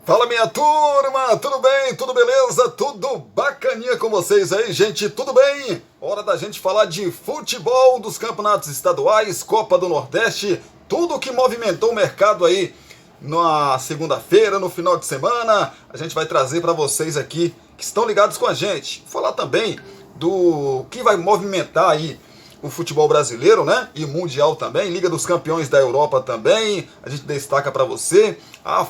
Fala, minha turma, tudo bem? Tudo beleza? Tudo bacaninha com vocês aí, gente? Tudo bem? Hora da gente falar de futebol, dos campeonatos estaduais, Copa do Nordeste, tudo que movimentou o mercado aí na segunda-feira, no final de semana. A gente vai trazer para vocês aqui que estão ligados com a gente. Falar também do que vai movimentar aí o futebol brasileiro, né? E mundial também, Liga dos Campeões da Europa também, a gente destaca para você.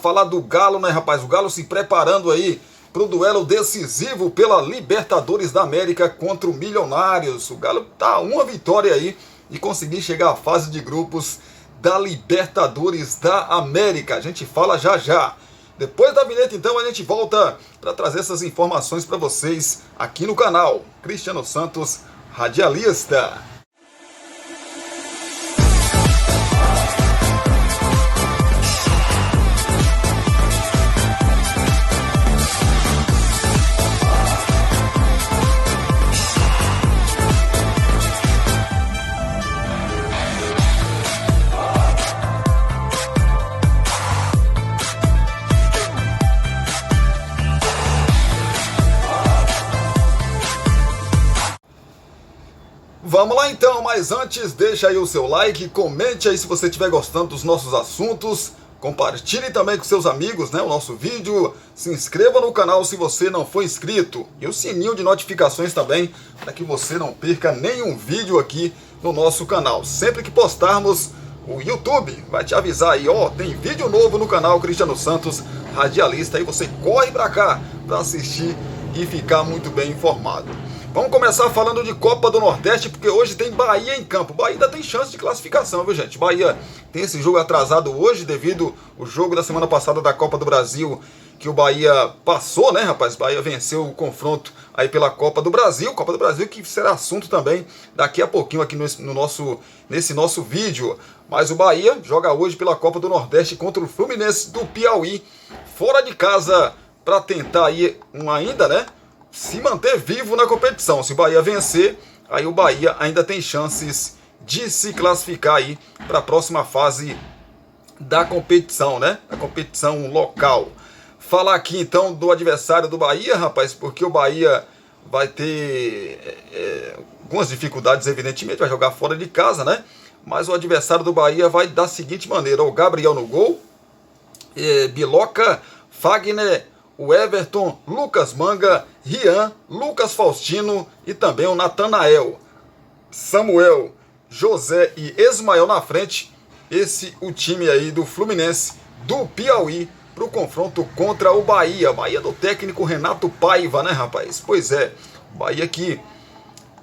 Falar do Galo, né, rapaz? O Galo se preparando aí para o duelo decisivo pela Libertadores da América contra o Milionários. O Galo tá uma vitória aí e conseguir chegar à fase de grupos da Libertadores da América. A gente fala já já. Depois da vinheta, então, a gente volta para trazer essas informações para vocês aqui no canal. Cristiano Santos, radialista. Vamos lá então, mas antes deixa aí o seu like, comente aí se você estiver gostando dos nossos assuntos, compartilhe também com seus amigos, né, o nosso vídeo, se inscreva no canal se você não for inscrito e o sininho de notificações também, para que você não perca nenhum vídeo aqui no nosso canal. Sempre que postarmos, o YouTube vai te avisar aí, ó, tem vídeo novo no canal Cristiano Santos, radialista, aí você corre para cá para assistir e ficar muito bem informado. Vamos começar falando de Copa do Nordeste, porque hoje tem Bahia em campo. Bahia ainda tem chance de classificação, viu, gente? Bahia tem esse jogo atrasado hoje, devido ao jogo da semana passada da Copa do Brasil, que o Bahia passou, né, rapaz? Bahia venceu o confronto aí pela Copa do Brasil. Copa do Brasil que será assunto também daqui a pouquinho aqui nesse nosso vídeo. Mas o Bahia joga hoje pela Copa do Nordeste contra o Fluminense do Piauí, fora de casa, para tentar aí ainda, né, se manter vivo na competição. Se o Bahia vencer, aí o Bahia ainda tem chances de se classificar aí para a próxima fase da competição, né? A competição local. Falar aqui então do adversário do Bahia, rapaz, porque o Bahia vai ter algumas dificuldades, evidentemente, vai jogar fora de casa, né? Mas o adversário do Bahia vai da seguinte maneira: o Gabriel no gol, Biloca, Fagner, o Everton, Lucas Manga, Rian, Lucas Faustino e também o Natanael, Samuel, José e Ismael na frente. Esse o time aí do Fluminense do Piauí para o confronto contra o Bahia. Bahia do técnico Renato Paiva, né, rapaz? Pois é, o Bahia que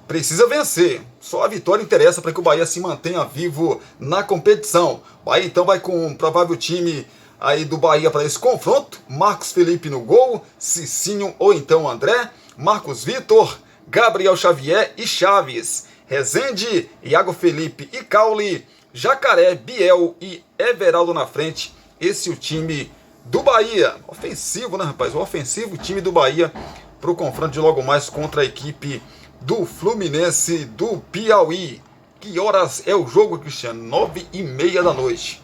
precisa vencer. Só a vitória interessa para que o Bahia se mantenha vivo na competição. O Bahia então vai com um provável time aí do Bahia para esse confronto: Marcos Felipe no gol, Cicinho ou então André, Marcos Vitor, Gabriel Xavier e Chaves, Rezende, Iago Felipe e Caule, Jacaré, Biel e Everaldo na frente. Esse é o time do Bahia. Ofensivo, né, rapaz? O ofensivo time do Bahia para o confronto de logo mais contra a equipe do Fluminense do Piauí. Que horas é o jogo, Cristiano? 9h30 da noite.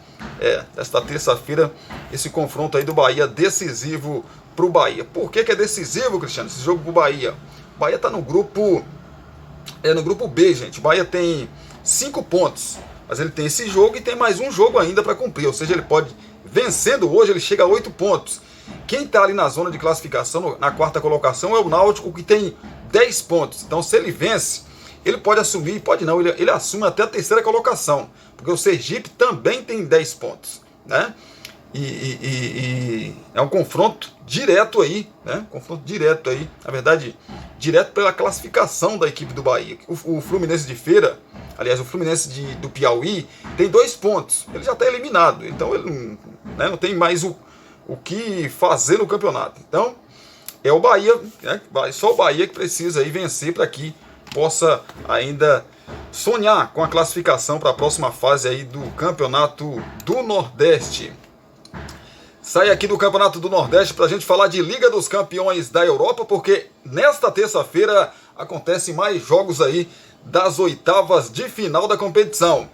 Desta terça-feira, esse confronto aí do Bahia decisivo para o Bahia. Por que é decisivo, Cristiano, esse jogo para o Bahia? O Bahia está no grupo B, gente. O Bahia tem 5 pontos, mas ele tem esse jogo e tem mais um jogo ainda para cumprir. Ou seja, ele pode, vencendo hoje, ele chega a 8 pontos. Quem está ali na zona de classificação, na quarta colocação, é o Náutico, que tem 10 pontos. Então, se ele vence, ele pode assumir, pode não, ele assume até a terceira colocação, porque o Sergipe também tem 10 pontos, né? E é um confronto direto aí, né? Confronto direto aí, na verdade, direto pela classificação da equipe do Bahia. O Fluminense de Feira, aliás, o Fluminense do Piauí, tem 2 pontos, ele já está eliminado, então ele não tem mais o que fazer no campeonato. Então, é o Bahia, né? Só o Bahia que precisa aí vencer para que possa ainda sonhar com a classificação para a próxima fase aí do Campeonato do Nordeste. Sai aqui do Campeonato do Nordeste para a gente falar de Liga dos Campeões da Europa, porque nesta terça-feira acontecem mais jogos aí das oitavas de final da competição.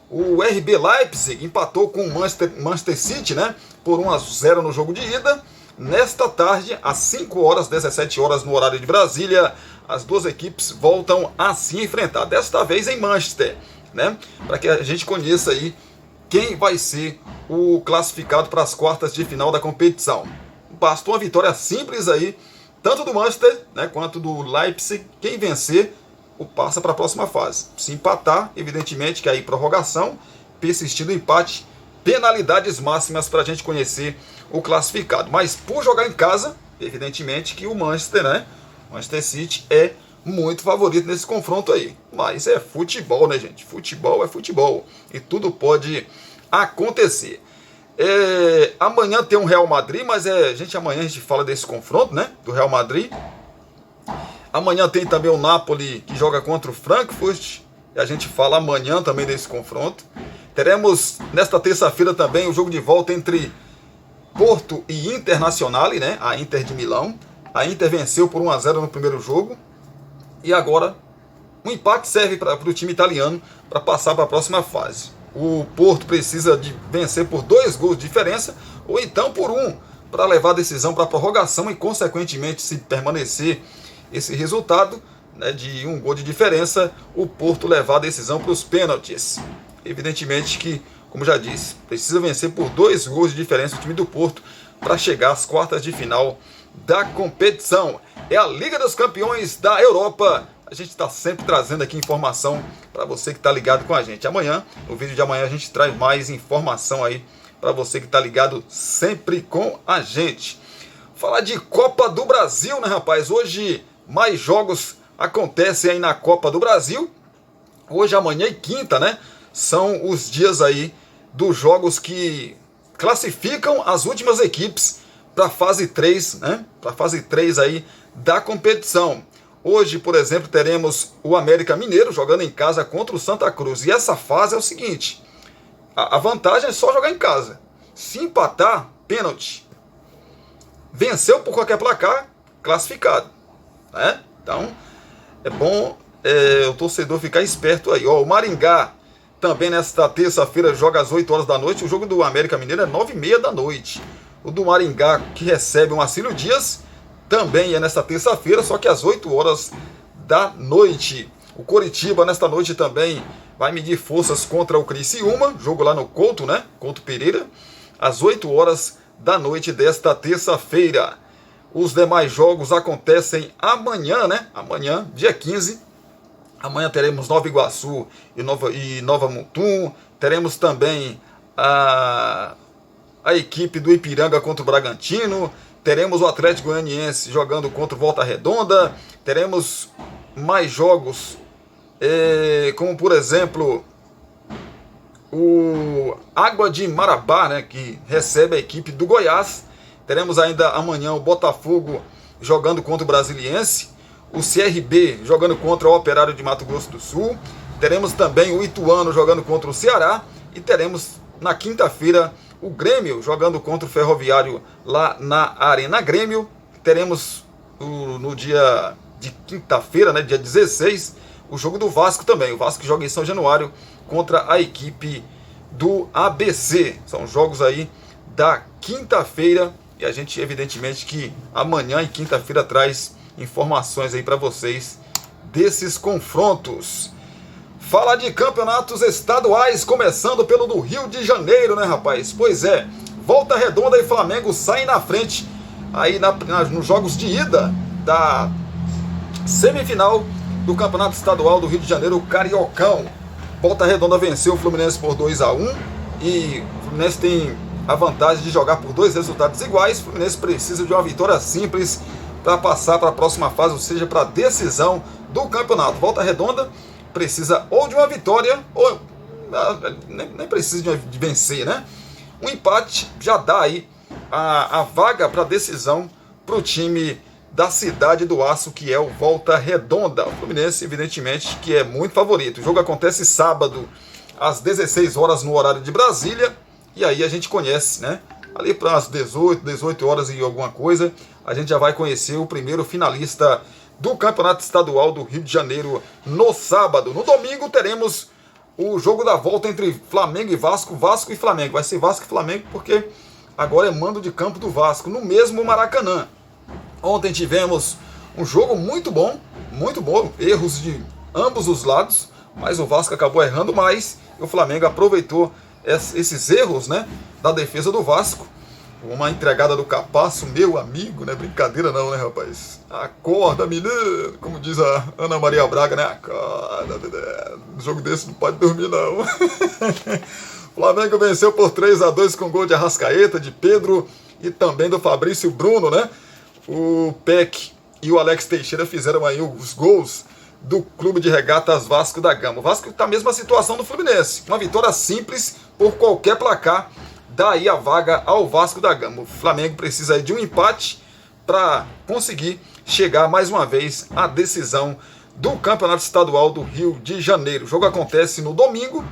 O RB Leipzig empatou com o Manchester City, né, por 1-0 no jogo de ida. nesta tarde, às 5 horas, 17 horas no horário de Brasília, as duas equipes voltam a se enfrentar, desta vez em Manchester, né? Para que a gente conheça aí quem vai ser o classificado para as quartas de final da competição. Bastou uma vitória simples aí, tanto do Manchester, né, quanto do Leipzig. Quem vencer passa para a próxima fase. Se empatar, evidentemente que aí prorrogação, persistindo o empate, penalidades máximas para a gente conhecer o classificado. Mas por jogar em casa, evidentemente que o Manchester, né, Manchester City é muito favorito nesse confronto aí. Mas é futebol, né, gente? Futebol é futebol. E tudo pode acontecer. Amanhã tem um Real Madrid, mas amanhã a gente fala desse confronto, né? Do Real Madrid. Amanhã tem também o Napoli, que joga contra o Frankfurt. E a gente fala amanhã também desse confronto. Teremos nesta terça-feira também o jogo de volta entre Porto e Internazionale, né? A Inter de Milão. A Inter venceu por 1-0 no primeiro jogo. E agora, um empate serve para o time italiano para passar para a próxima fase. O Porto precisa de vencer por 2 gols de diferença, ou então por 1, para levar a decisão para a prorrogação e, consequentemente, se permanecer esse resultado, né, de 1 gol de diferença, o Porto levar a decisão para os pênaltis. Evidentemente que, como já disse, precisa vencer por 2 gols de diferença o time do Porto para chegar às quartas de final da competição. É a Liga dos Campeões da Europa. A gente está sempre trazendo aqui informação para você que está ligado com a gente. Amanhã, no vídeo de amanhã, a gente traz mais informação aí para você que está ligado sempre com a gente. Falar de Copa do Brasil, né, rapaz? Hoje mais jogos acontecem aí na Copa do Brasil. Hoje, amanhã e quinta, né? São os dias aí dos jogos que classificam as últimas equipes para a fase 3, né? Para a fase 3 aí da competição. Hoje, por exemplo, teremos o América Mineiro jogando em casa contra o Santa Cruz. E essa fase é o seguinte, a vantagem é só jogar em casa. Se empatar, pênalti. Venceu por qualquer placar, classificado, né? Então, é bom o torcedor ficar esperto aí. Ó, o Maringá também nesta terça-feira joga às 8 horas da noite. O jogo do América Mineiro é 9h30 da noite. O do Maringá, que recebe o Marcílio Dias, também é nesta terça-feira, só que às 8 horas da noite. O Coritiba, nesta noite, também vai medir forças contra o Criciúma, jogo lá no Couto, né? Couto Pereira, às 8 horas da noite desta terça-feira. Os demais jogos acontecem amanhã, né? Amanhã, dia 15. Amanhã teremos Nova Iguaçu e Nova Mutum. Teremos também a equipe do Ipiranga contra o Bragantino. Teremos o Atlético Goianiense jogando contra o Volta Redonda. Teremos mais jogos, como por exemplo o Água de Marabá, né, que recebe a equipe do Goiás. Teremos ainda amanhã o Botafogo jogando contra o Brasiliense. O CRB jogando contra o Operário de Mato Grosso do Sul. Teremos também o Ituano jogando contra o Ceará. E teremos na quinta-feira o Grêmio jogando contra o Ferroviário lá na Arena Grêmio. Teremos no dia de quinta-feira, né, dia 16, o jogo do Vasco também. O Vasco joga em São Januário contra a equipe do ABC. São jogos aí da quinta-feira. E a gente, evidentemente, que amanhã e quinta-feira traz informações aí para vocês desses confrontos. Falar de campeonatos estaduais, começando pelo do Rio de Janeiro, né, rapaz? Pois é, Volta Redonda e Flamengo saem na frente aí nos jogos de ida da semifinal do Campeonato Estadual do Rio de Janeiro, o Cariocão. Volta Redonda venceu o Fluminense por 2-1 e o Fluminense tem a vantagem de jogar por 2 resultados iguais. O Fluminense precisa de uma vitória simples para passar para a próxima fase, ou seja, para a decisão do campeonato. Volta Redonda precisa ou de uma vitória, ou nem precisa de vencer, né? Um empate já dá aí a vaga para a decisão para o time da Cidade do Aço, que é o Volta Redonda. O Fluminense, evidentemente, que é muito favorito. O jogo acontece sábado, às 16 horas no horário de Brasília, e aí a gente conhece, né? Ali para as 18 horas e alguma coisa, a gente já vai conhecer o primeiro finalista do Campeonato Estadual do Rio de Janeiro no sábado. No domingo teremos o jogo da volta entre Flamengo e Vasco, Vasco e Flamengo. Vai ser Vasco e Flamengo porque agora é mando de campo do Vasco, no mesmo Maracanã. Ontem tivemos um jogo muito bom, erros de ambos os lados, mas o Vasco acabou errando mais e o Flamengo aproveitou esses erros, né, da defesa do Vasco. Uma entregada do Capasso, meu amigo, né? Brincadeira não, né, rapaz? Acorda, menino! Como diz a Ana Maria Braga, né? Acorda, menino. Um jogo desse não pode dormir, não. O Flamengo venceu por 3-2 com gol de Arrascaeta, de Pedro e também do Fabrício Bruno, né? O Peck e o Alex Teixeira fizeram aí os gols do Clube de Regatas Vasco da Gama. O Vasco está na mesma situação do Fluminense. Uma vitória simples por qualquer placar. Daí a vaga ao Vasco da Gama. O Flamengo precisa aí de um empate para conseguir chegar mais uma vez à decisão do Campeonato Estadual do Rio de Janeiro. O jogo acontece no domingo,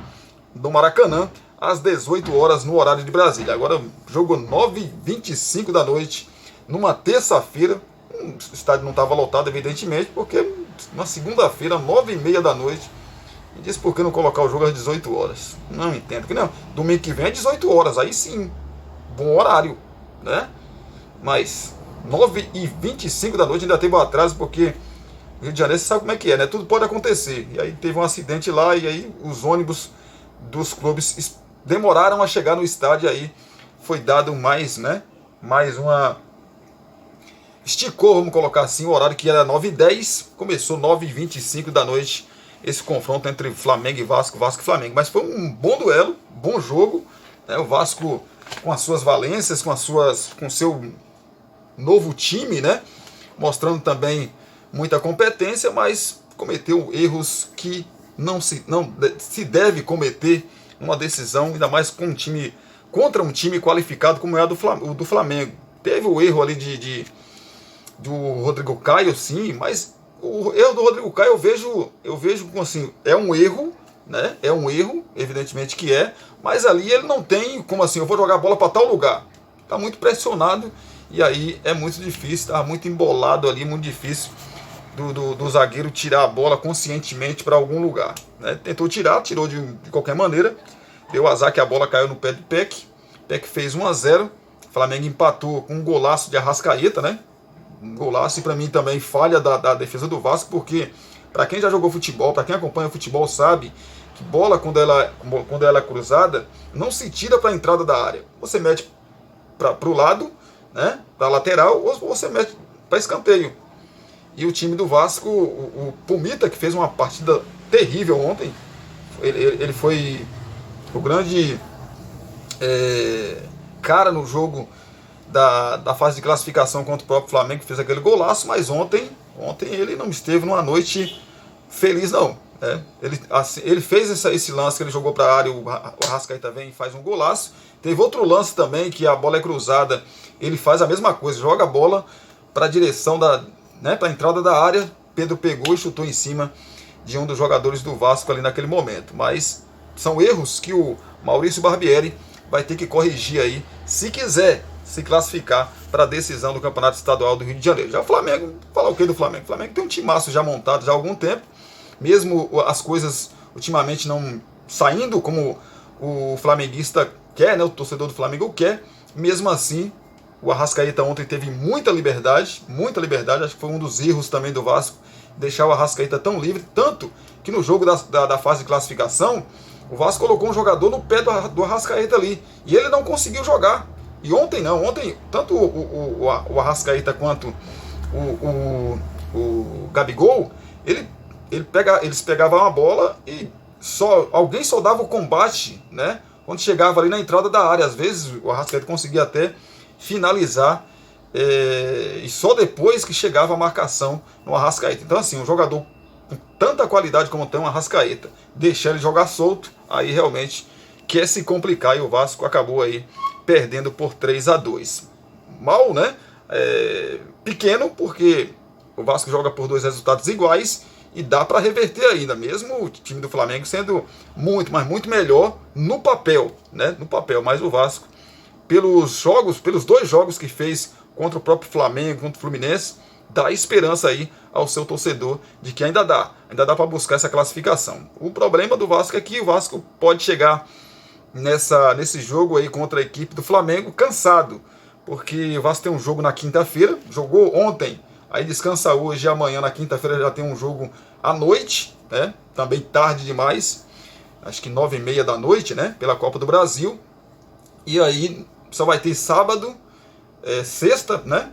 no Maracanã, às 18 horas no horário de Brasília. Agora, jogo 9h25 da noite, numa terça-feira. O estádio não estava lotado, evidentemente, porque na segunda-feira, 9h30 da noite. E diz por que não colocar o jogo às 18 horas. Não entendo que não. Domingo que vem é 18 horas, aí sim. Bom horário, né? Mas 9h25 da noite ainda teve um atraso, porque Rio de Janeiro você sabe como é que é, né? Tudo pode acontecer. E aí teve um acidente lá, e aí os ônibus dos clubes demoraram a chegar no estádio, e aí foi dado mais, né? Mais uma... Esticou, vamos colocar assim, o horário que era 9h10, começou 9h25 da noite. Esse confronto entre Flamengo e Vasco, Vasco e Flamengo. Mas foi um bom duelo, bom jogo, né? O Vasco com as suas valências, com seu novo time, né? Mostrando também muita competência, mas cometeu erros que não se deve cometer numa decisão, ainda mais com contra um time qualificado como é o do Flamengo. Teve o erro ali do Rodrigo Caio, sim, mas o erro do Rodrigo Caio eu vejo assim, é um erro, né? É um erro, evidentemente que é, mas ali ele não tem como assim, eu vou jogar a bola para tal lugar. Tá muito pressionado e aí é muito difícil, tá muito embolado ali, muito difícil do zagueiro tirar a bola conscientemente para algum lugar, né? Tentou tirar, tirou de qualquer maneira, deu azar que a bola caiu no pé do Peck. Peck fez 1-0, Flamengo empatou com um golaço de Arrascaeta, né? Um golaço, e para mim também falha da defesa do Vasco, porque para quem já jogou futebol, para quem acompanha o futebol sabe que bola quando ela é cruzada, não se tira para a entrada da área. Você mete para o lado, né, para a lateral, ou você mete para escanteio. E o time do Vasco, o Pumita, que fez uma partida terrível ontem, ele foi o grande cara no jogo da fase de classificação contra o próprio Flamengo, que fez aquele golaço, mas ontem ele não esteve numa noite feliz, não. Né? Ele fez esse lance que ele jogou para a área, o Arrascaeta vem e faz um golaço. Teve outro lance também, que a bola é cruzada, ele faz a mesma coisa, joga a bola para a direção para a entrada da área. Pedro pegou e chutou em cima de um dos jogadores do Vasco ali naquele momento. Mas são erros que o Maurício Barbieri vai ter que corrigir aí, se quiser se classificar para a decisão do Campeonato Estadual do Rio de Janeiro. Já o Flamengo, falar o que do Flamengo? O Flamengo tem um timaço já montado já há algum tempo, mesmo as coisas ultimamente não saindo como o flamenguista quer, né, o torcedor do Flamengo quer, mesmo assim, o Arrascaeta ontem teve muita liberdade, acho que foi um dos erros também do Vasco, deixar o Arrascaeta tão livre, tanto que no jogo da fase de classificação, o Vasco colocou um jogador no pé do Arrascaeta ali, e ele não conseguiu jogar. E ontem não, tanto o Arrascaeta quanto o Gabigol, eles pegavam a bola e alguém só dava o combate, né, quando chegava ali na entrada da área. Às vezes o Arrascaeta conseguia até finalizar, e só depois que chegava a marcação no Arrascaeta. Então assim, um jogador com tanta qualidade como tem um Arrascaeta, deixar ele jogar solto, aí realmente quer se complicar, e o Vasco acabou aí perdendo por 3-2. Mal, né? Pequeno, porque o Vasco joga por dois resultados iguais e dá para reverter ainda, mesmo o time do Flamengo sendo muito, mas muito melhor no papel, né? No papel, mas o Vasco, pelos dois jogos que fez contra o próprio Flamengo, contra o Fluminense, dá esperança aí ao seu torcedor de que ainda dá para buscar essa classificação. O problema do Vasco é que o Vasco pode chegar nesse jogo aí contra a equipe do Flamengo, cansado, porque o Vasco tem um jogo na quinta-feira, jogou ontem, aí descansa hoje e amanhã na quinta-feira já tem um jogo à noite, né? Também tarde demais, acho que 9h30 da noite, né? Pela Copa do Brasil. E aí só vai ter sábado, sexta, né?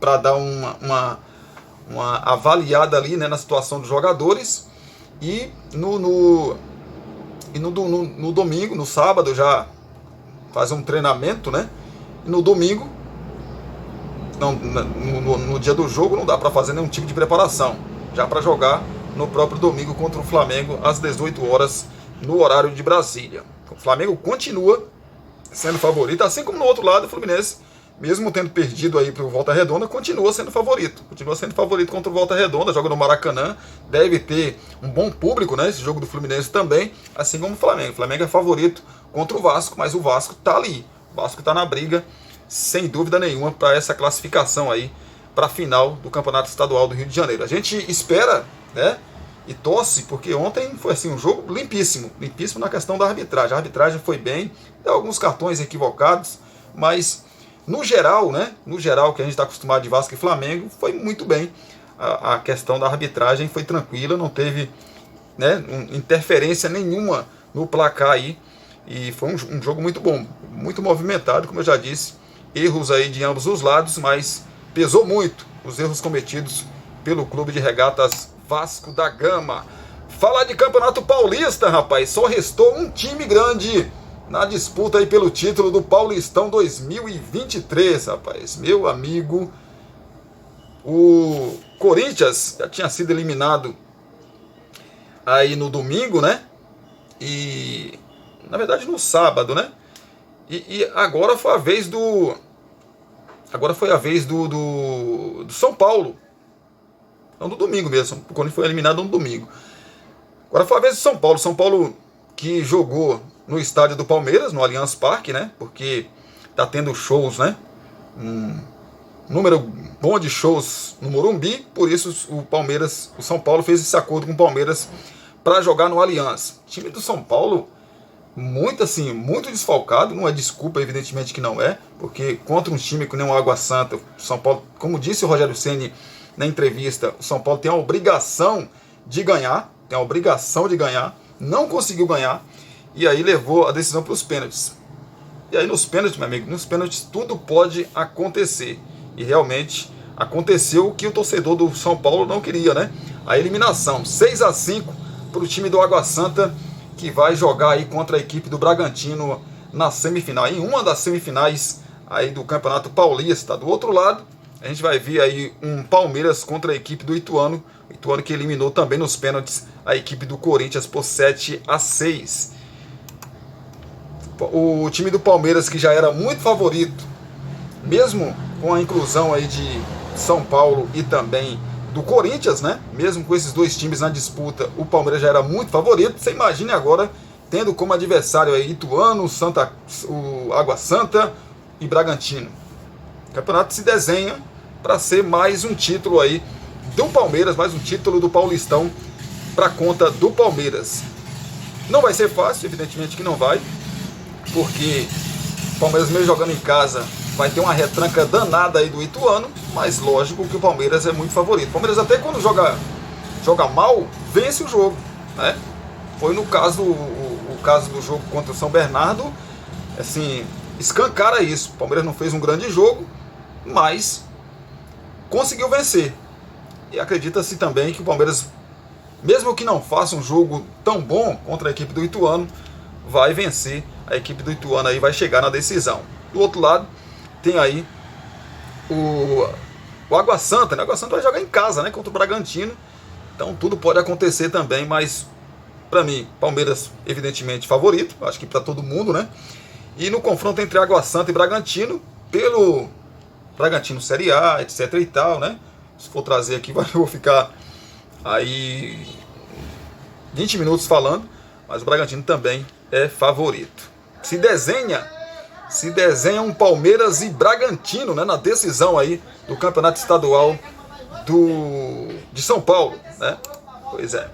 Para dar uma avaliada ali, né, na situação dos jogadores. E no domingo, no sábado já faz um treinamento, né? E no domingo, no dia do jogo, não dá para fazer nenhum tipo de preparação, já para jogar no próprio domingo contra o Flamengo às 18 horas no horário de Brasília. O Flamengo continua sendo favorito, assim como no outro lado o Fluminense, mesmo tendo perdido aí para o Volta Redonda, continua sendo favorito contra o Volta Redonda, joga no Maracanã, deve ter um bom público, né, esse jogo do Fluminense também, assim como o Flamengo. O Flamengo é favorito contra o Vasco, mas o Vasco tá ali, o Vasco tá na briga, sem dúvida nenhuma, para essa classificação aí, para a final do Campeonato Estadual do Rio de Janeiro. A gente espera, né, e torce, porque ontem foi assim um jogo limpíssimo na questão da arbitragem. A arbitragem foi bem, deu alguns cartões equivocados, mas no geral, né, no geral que a gente está acostumado de Vasco e Flamengo, foi muito bem. A questão da arbitragem foi tranquila, não teve, né, interferência nenhuma no placar aí, e foi um jogo muito bom, muito movimentado, como eu já disse, erros aí de ambos os lados, mas pesou muito os erros cometidos pelo Clube de Regatas Vasco da Gama. Falar de Campeonato Paulista, rapaz, só restou um time grande na disputa aí pelo título do Paulistão 2023, rapaz. Meu amigo, o Corinthians já tinha sido eliminado aí no domingo, né? E na verdade no sábado, né? E agora foi a vez do São Paulo. Não, do domingo mesmo, quando foi eliminado no domingo. Agora foi a vez do São Paulo. São Paulo que jogou no estádio do Palmeiras, no Allianz Parque, né? Porque tá tendo shows, né? Um número bom de shows no Morumbi, por isso o São Paulo fez esse acordo com o Palmeiras para jogar no Allianz. O time do São Paulo muito desfalcado, não é desculpa, evidentemente que não é, porque contra um time que nem o Água Santa, o São Paulo, como disse o Rogério Ceni na entrevista, o São Paulo tem a obrigação de ganhar, não conseguiu ganhar, e aí levou a decisão para os pênaltis. E aí nos pênaltis, meu amigo, tudo pode acontecer, e realmente aconteceu o que o torcedor do São Paulo não queria, né? A eliminação, 6-5 para o time do Água Santa, que vai jogar aí contra a equipe do Bragantino na semifinal, em uma das semifinais aí do Campeonato Paulista. Do outro lado, a gente vai ver aí um Palmeiras contra a equipe do Ituano que eliminou também nos pênaltis a equipe do Corinthians por 7-6. O time do Palmeiras, que já era muito favorito, mesmo com a inclusão aí de São Paulo e também do Corinthians, né? Mesmo com esses dois times na disputa, o Palmeiras já era muito favorito. Você imagine agora tendo como adversário aí Ituano, o Água Santa e Bragantino. O campeonato se desenha para ser mais um título aí do Palmeiras, mais um título do Paulistão para conta do Palmeiras. Não vai ser fácil, evidentemente que não vai, porque o Palmeiras mesmo jogando em casa vai ter uma retranca danada aí do Ituano, mas lógico que o Palmeiras é muito favorito. O Palmeiras até quando joga mal, vence o jogo, né? Foi no caso, o caso do jogo contra o São Bernardo, assim, escancara isso. O Palmeiras não fez um grande jogo, mas conseguiu vencer. E acredita-se também que o Palmeiras, mesmo que não faça um jogo tão bom contra a equipe do Ituano, vai vencer. A equipe do Ituano aí vai chegar na decisão. Do outro lado, tem aí o Água Santa, né? O Água Santa vai jogar em casa, né, contra o Bragantino. Então tudo pode acontecer também, mas para mim, Palmeiras evidentemente favorito, acho que para todo mundo, né? E no confronto entre Água Santa e Bragantino, pelo Bragantino Série A, etc e tal, né? Se for trazer aqui, eu vou ficar aí 20 minutos falando, mas o Bragantino também é favorito. Se desenha um Palmeiras e Bragantino, né, na decisão aí do Campeonato Estadual de São Paulo, né? Pois é.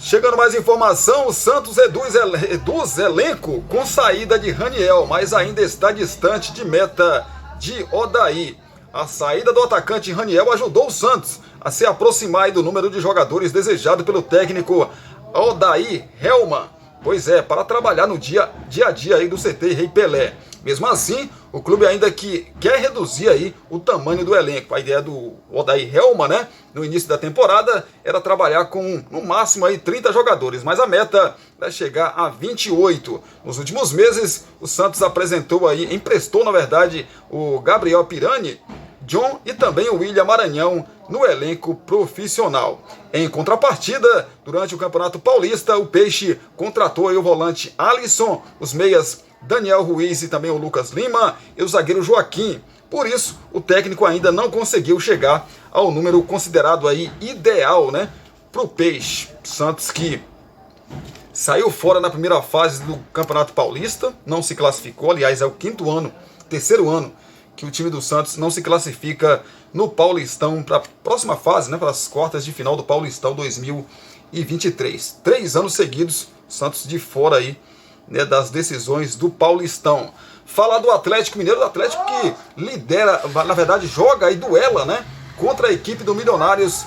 Chegando mais informação, o Santos reduz elenco com saída de Raniel, mas ainda está distante de meta de Odair. A saída do atacante Raniel ajudou o Santos a se aproximar do número de jogadores desejado pelo técnico Odair Hellmann. Pois é, para trabalhar no dia a dia aí do CT Rei Pelé. Mesmo assim, o clube ainda que quer reduzir aí o tamanho do elenco. A ideia do Odair Hellmann, né, no início da temporada, era trabalhar com no máximo aí 30 jogadores, mas a meta é chegar a 28. Nos últimos meses, o Santos emprestou na verdade o Gabriel Pirani, John e também o William Maranhão no elenco profissional. Em contrapartida, durante o Campeonato Paulista, o Peixe contratou aí o volante Alisson, os meias Daniel Ruiz e também o Lucas Lima e o zagueiro Joaquim. Por isso, o técnico ainda não conseguiu chegar ao número considerado aí ideal, né, para o Peixe. Santos que saiu fora na primeira fase do Campeonato Paulista, não se classificou, aliás, é o terceiro ano que o time do Santos não se classifica no Paulistão para a próxima fase, né, para as quartas de final do Paulistão 2023. 3 anos seguidos, o Santos de fora aí, né, das decisões do Paulistão. Falar do Atlético Mineiro, do Atlético que lidera, na verdade joga e duela, né, contra a equipe do Milionários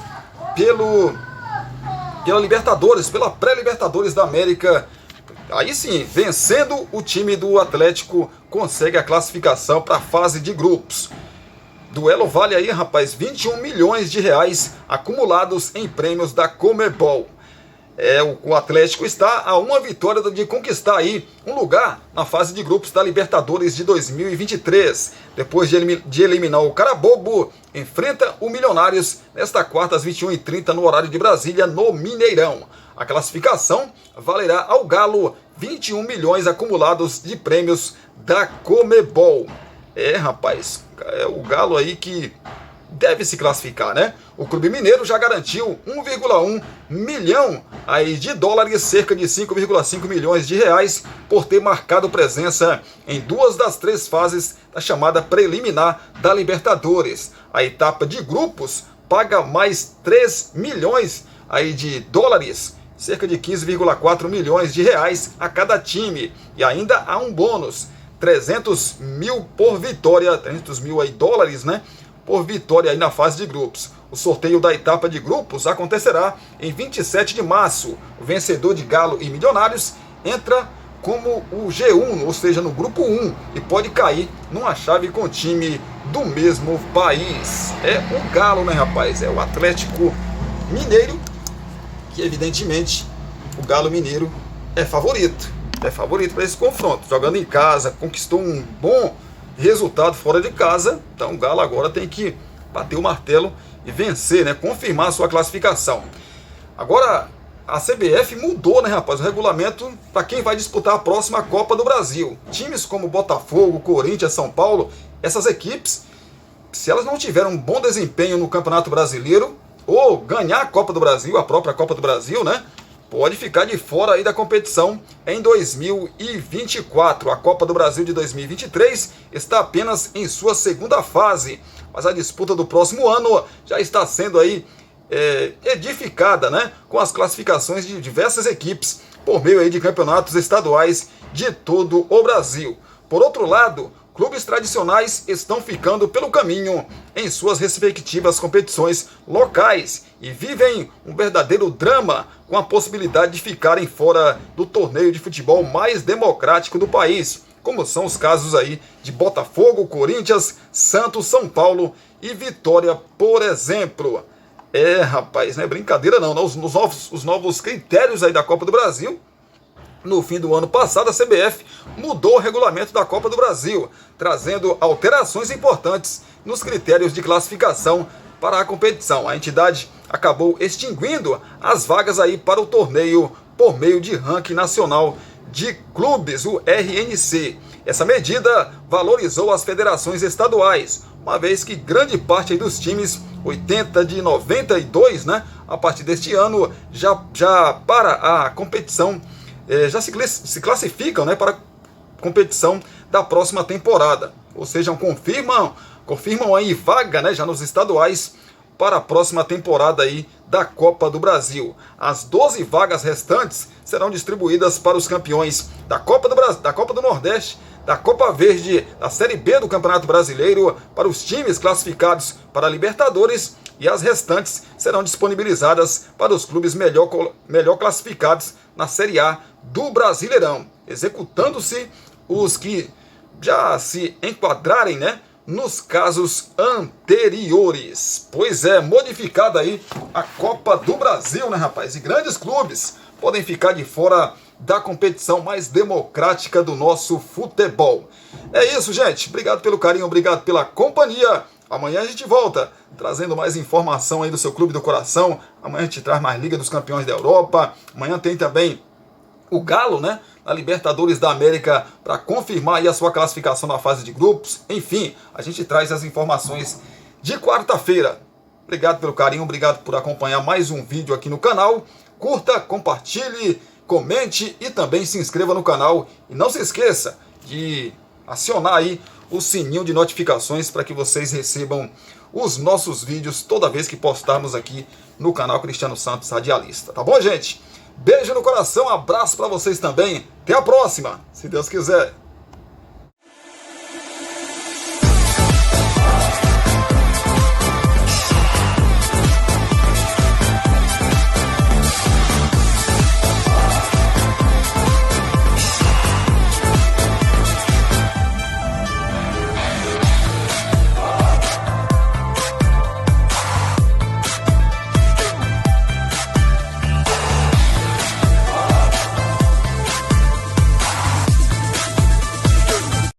pela Libertadores, pela pré-Libertadores da América. Aí sim, vencendo o time do Atlético, consegue a classificação para a fase de grupos. Duelo vale aí, rapaz, 21 milhões de reais acumulados em prêmios da Conmebol. O Atlético está a uma vitória de conquistar aí um lugar na fase de grupos da Libertadores de 2023. Depois de eliminar o Carabobo, enfrenta o Milionários nesta quarta às 21h30 no horário de Brasília, no Mineirão. A classificação valerá ao Galo 21 milhões acumulados de prêmios da Conmebol. Rapaz, é o Galo aí que deve se classificar, né? O Clube Mineiro já garantiu 1,1 milhão aí de dólares, cerca de 5,5 milhões de reais, por ter marcado presença em 2 das 3 fases da chamada preliminar da Libertadores. A etapa de grupos paga mais 3 milhões aí de dólares, cerca de 15,4 milhões de reais a cada time. E ainda há um bônus, 300 mil por vitória, 300 mil aí dólares, né, por vitória aí na fase de grupos. O sorteio da etapa de grupos acontecerá em 27 de março. O vencedor de Galo e Milionários entra como o G1, ou seja, no grupo 1, e pode cair numa chave com time do mesmo país. É o Galo, né, rapaz? É o Atlético Mineiro, que evidentemente o Galo Mineiro é favorito. É favorito para esse confronto. Jogando em casa, conquistou um bom resultado fora de casa. Então o Galo agora tem que bater o martelo e vencer, né? Confirmar a sua classificação. Agora a CBF mudou, né, rapaz, o regulamento para quem vai disputar a próxima Copa do Brasil. Times como Botafogo, Corinthians, São Paulo, essas equipes, se elas não tiverem um bom desempenho no Campeonato Brasileiro ou ganhar a Copa do Brasil, a própria Copa do Brasil, né, pode ficar de fora aí da competição em 2024. A Copa do Brasil de 2023 está apenas em sua segunda fase, mas a disputa do próximo ano já está sendo aí edificada, né, com as classificações de diversas equipes por meio aí de campeonatos estaduais de todo o Brasil. Por outro lado, clubes tradicionais estão ficando pelo caminho em suas respectivas competições locais e vivem um verdadeiro drama com a possibilidade de ficarem fora do torneio de futebol mais democrático do país, como são os casos aí de Botafogo, Corinthians, Santos, São Paulo e Vitória, por exemplo. Rapaz, não é brincadeira não, né? Os novos critérios aí da Copa do Brasil. No fim do ano passado, a CBF mudou o regulamento da Copa do Brasil, trazendo alterações importantes nos critérios de classificação para a competição. A entidade acabou extinguindo as vagas aí para o torneio por meio de ranking nacional de clubes, o RNC. Essa medida valorizou as federações estaduais, uma vez que grande parte aí dos times, 80 de 92, né, a partir deste ano, já para a competição, já se classificam, né, para a competição da próxima temporada. Ou seja, confirmam aí vaga, né, já nos estaduais para a próxima temporada aí da Copa do Brasil. As 12 vagas restantes serão distribuídas para os campeões da Copa do Brasil, da Copa do Nordeste, da Copa Verde, da Série B do Campeonato Brasileiro, para os times classificados para a Libertadores, e as restantes serão disponibilizadas para os clubes melhor classificados na Série A do Brasileirão, executando-se os que já se enquadrarem, né, nos casos anteriores. Pois é, modificada aí a Copa do Brasil, né, rapaz? E grandes clubes podem ficar de fora da competição mais democrática do nosso futebol. É isso, gente. Obrigado pelo carinho, obrigado pela companhia. Amanhã a gente volta trazendo mais informação aí do seu clube do coração. Amanhã a gente traz mais Liga dos Campeões da Europa. Amanhã tem também o Galo, né, na Libertadores da América, para confirmar aí a sua classificação na fase de grupos. Enfim, a gente traz as informações de quarta-feira. Obrigado pelo carinho, obrigado por acompanhar mais um vídeo aqui no canal. Curta, compartilhe, comente e também se inscreva no canal. E não se esqueça de acionar aí o sininho de notificações para que vocês recebam os nossos vídeos toda vez que postarmos aqui no canal Cristiano Santos Radialista. Tá bom, gente? Beijo no coração, abraço para vocês também. Até a próxima, se Deus quiser.